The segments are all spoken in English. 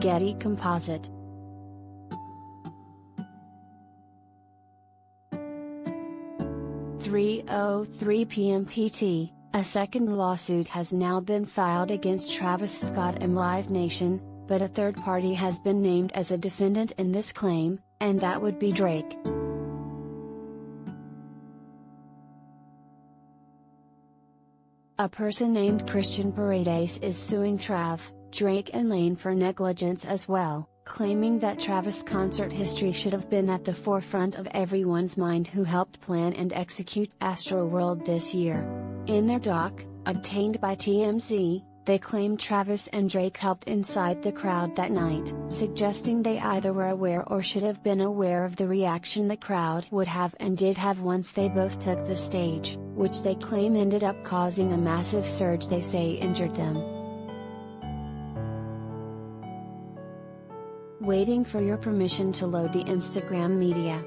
Getty Composite. 3:03 p.m. PT, a second lawsuit has now been filed against Travis Scott and Live Nation, but a third party has been named as a defendant in this claim, and that would be Drake. A person named Christian Paredes is suing Trav, Drake and Lane for negligence as well, claiming that Travis' concert history should have been at the forefront of everyone's mind who helped plan and execute Astroworld this year. In their doc, obtained by TMZ, they claim Travis and Drake helped incite the crowd that night, suggesting they either were aware or should have been aware of the reaction the crowd would have and did have once they both took the stage, which they claim ended up causing a massive surge they say injured them. Waiting for your permission to load the Instagram media.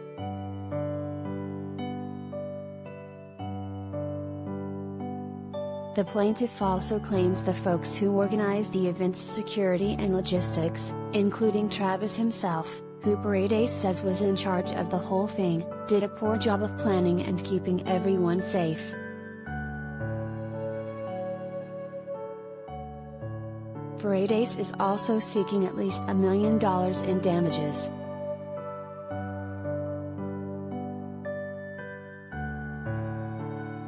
The plaintiff also claims the folks who organized the event's security and logistics, including Travis himself, who Paredes says was in charge of the whole thing, did a poor job of planning and keeping everyone safe. Paredes is also seeking at least $1 million in damages.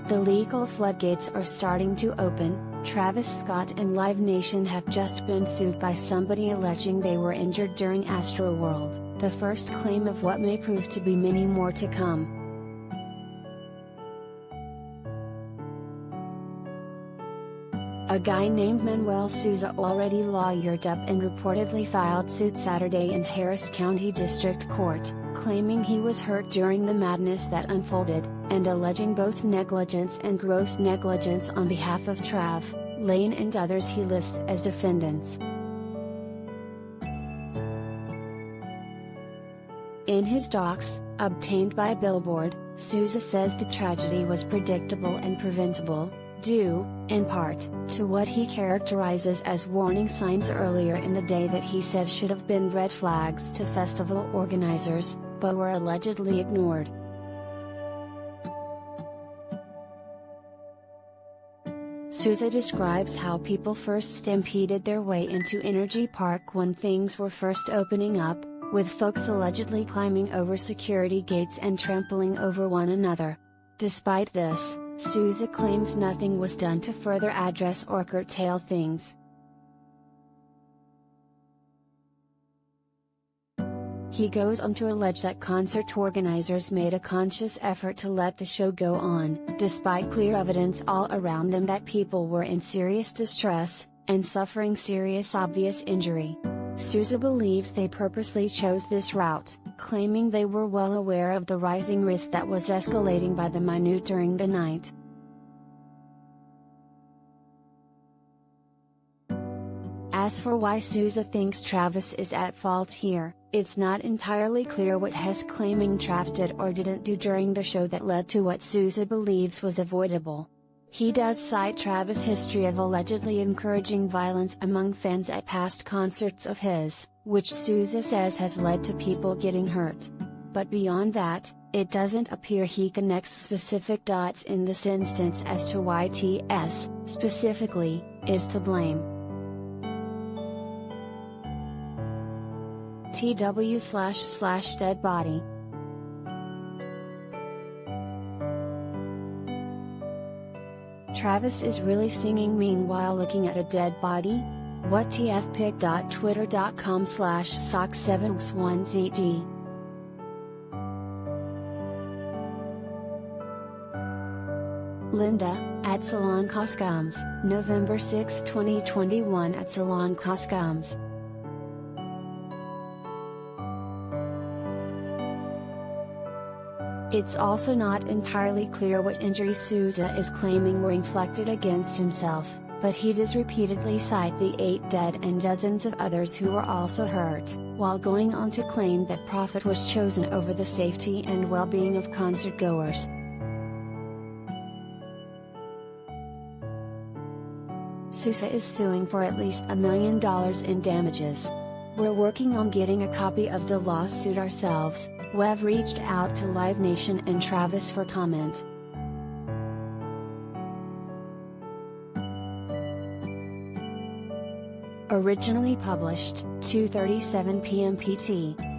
The legal floodgates are starting to open. Travis Scott and Live Nation have just been sued by somebody alleging they were injured during Astroworld, the first claim of what may prove to be many more to come. A guy named Manuel Souza already lawyered up and reportedly filed suit Saturday in Harris County District Court, claiming he was hurt during the madness that unfolded, and alleging both negligence and gross negligence on behalf of Trav, Lane and others he lists as defendants. In his docs, obtained by Billboard, Souza says the tragedy was predictable and preventable, due, in part, to what he characterizes as warning signs earlier in the day that he says should have been red flags to festival organizers, but were allegedly ignored. Souza describes how people first stampeded their way into Energy Park when things were first opening up, with folks allegedly climbing over security gates and trampling over one another. Despite this, Souza claims nothing was done to further address or curtail things. He goes on to allege that concert organizers made a conscious effort to let the show go on, despite clear evidence all around them that people were in serious distress, and suffering serious obvious injury. Souza believes they purposely chose this route, claiming they were well aware of the rising risk that was escalating by the minute during the night. As for why Souza thinks Travis is at fault here, it's not entirely clear what he's claiming Trav did or didn't do during the show that led to what Souza believes was avoidable. He does cite Travis' history of allegedly encouraging violence among fans at past concerts of his, which Souza says has led to people getting hurt. But beyond that, it doesn't appear he connects specific dots in this instance as to why TS, specifically, is to blame. TW//dead body. Travis is really singing meanwhile looking at a dead body? What tfpic.twitter.com/sock7x1zd. Linda, at Salon Costumes, November 6, 2021 at Salon Costumes. It's also not entirely clear what injuries Souza is claiming were inflicted against himself, but he does repeatedly cite the 8 dead and dozens of others who were also hurt, while going on to claim that profit was chosen over the safety and well-being of concertgoers. Souza is suing for at least $1 million in damages. "We're working on getting a copy of the lawsuit ourselves." Webb reached out to Live Nation and Travis for comment. Originally published, 2:37 p.m. PT.